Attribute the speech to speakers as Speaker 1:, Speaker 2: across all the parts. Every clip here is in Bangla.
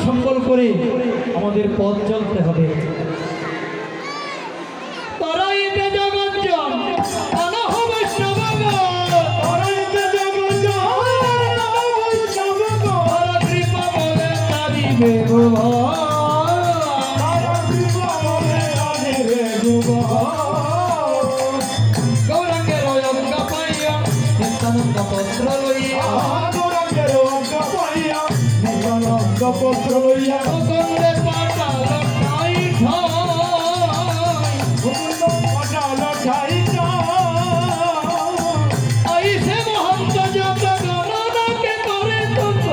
Speaker 1: সম্বল করে আমাদের পথ চলতে হবে। গৌরাঙ্গের অঙ্গা পাইয়া নিত্যানন্দ পত্র লইয়া পত্র লইয়া গন্ধে পাটাল ঠাই পাটাল ঠাই আইসে মহন্ত যত গণনাকে করে তত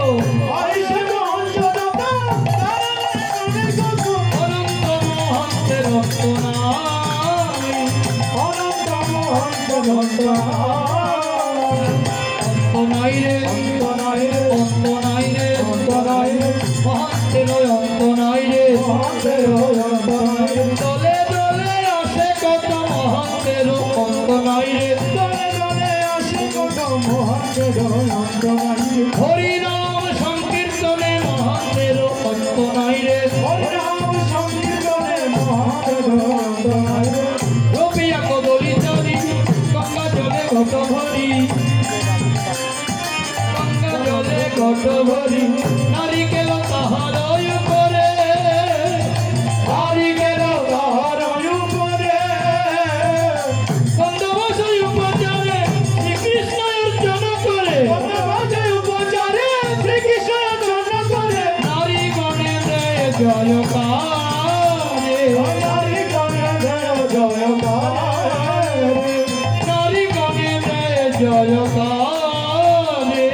Speaker 1: আইসে মহন্ত যত অনন্ত মহন্তের রক্ত নাই অনন্ত মহন্তের রক্ত নাই রে অন্ত নাই রে অন্ত নাই রে অন্ত নাই রে মহন্তের অন্ত নাই রে মহন্তের অন্ত নাই রে দলে দলে আসে কত মহন্তের অন্ত নাই রে দলে দলে আসে কত মহন্তের অন্ত নাই রে হরি নাম সংকীর্তনে মহন্তের অন্ত নাই রে হরি নাম সংকীর্তনে মহন্তের অন্ত নাই রে রবিয়া কদলি চারি গঙ্গা জলে কত ভরি কত ভরি নারিকেল তাহার উপরে নারিকেল তাহার উপরে গন্ধবাসী উপচারে শ্রীকৃষ্ণ অর্চন করে গন্ধবাসী উপচারে শ্রীকৃষ্ণ অর্চন করে নারী গণে দেয় জয়কারে নারী গণে দেয় জয়কারে নারী গণে দেয় জয়কারে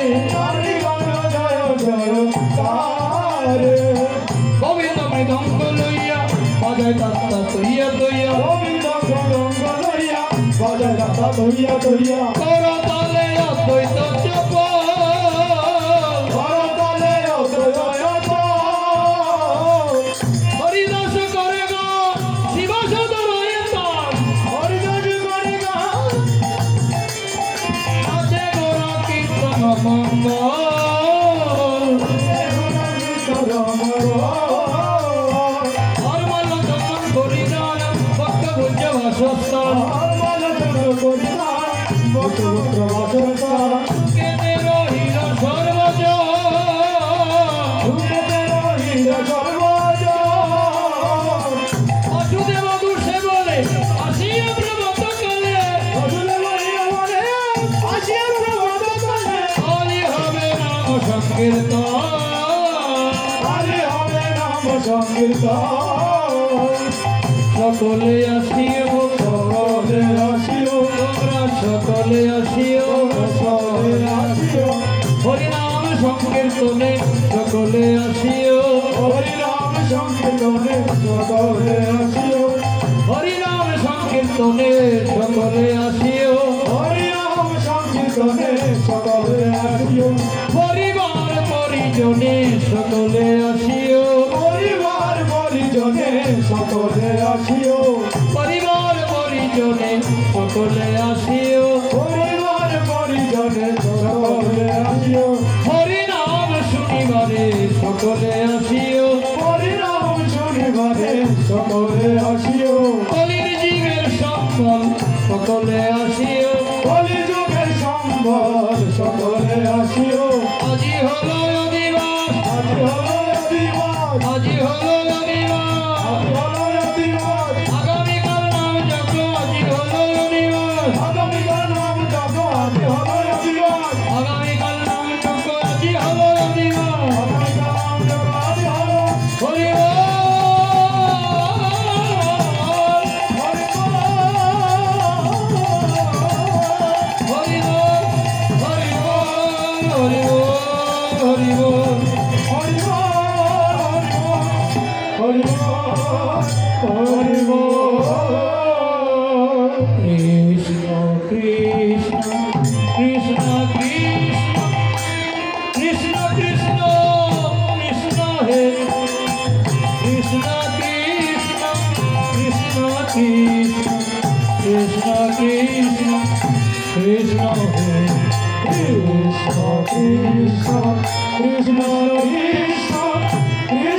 Speaker 1: গোবিন্দ মৃদঙ্গ লইয়া বাজায় তাত্তা তৈয়া তৈয়া গোবিন্দ মৃদঙ্গ লইয়া বাজায় তাত্তা তৈয়া তৈয়া করতালে অদ্বৈত জপ করতালে অদ্বৈত হরিদাস করে গো শিব সদর হরিদাস করে গো আছে গোরা কীর্তন মঙ্গল সকলে আসিও সকলে আসিও তোমরা সকলে আসিও সকলে আসিও হরিনাম সংকীর্তনে সকলে আসিও হরিনাম সংকীর্তনে সকলে আসিও হরিনাম সংকীর্তনে সকলে আসিও হরিনাম সংকীর্তনে সকলে আসিও পরিবার পরিজনে সকলে আসিও পরিবার পরিজনে সকলে আসিও পরিবার পরিজনে সকলে আসিও পরিবার পরিজনে সকলে আসিও হরিনাম শুনিবারে সকলে আসিও হরিনাম শুনিবারে সকলে আসিও কলির জীবের সম্বল সকলে আসিও কলিযুগের সম্বল সকলে আসিও আজি হলো অধিবাস আজি হলো অধিবাস আজি হলো আগামীকাল নাম যজ্ঞ আজি হলো অধিবাস আগামীকাল নাম যজ্ঞ আজি হলো অধিবাস আগামীকাল নাম যজ্ঞ আজি হলো অধিবাস আগামীকাল নাম যজ্ঞ আজি হলো Hari Krishna Krishna Krishna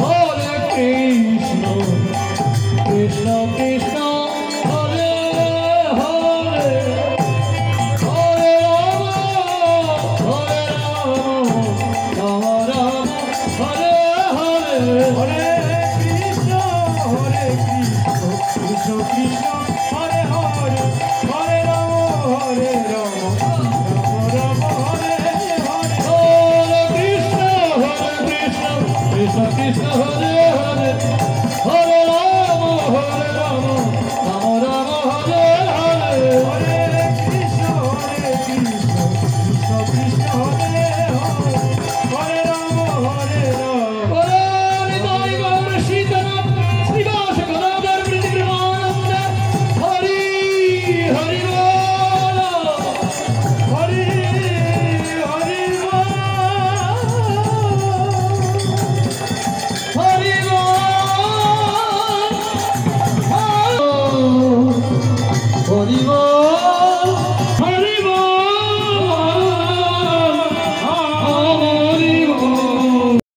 Speaker 1: Hare Krishna, Krishna Krishna, Hare Hare, Hare Rama, Rama Rama, Hare Hare,
Speaker 2: Hare Krishna, Krishna Krishna, Hare Hare, Hare Rama, Rama Rama, Hare Hare.
Speaker 1: Hare Krishna, Krishna Krishna, Hare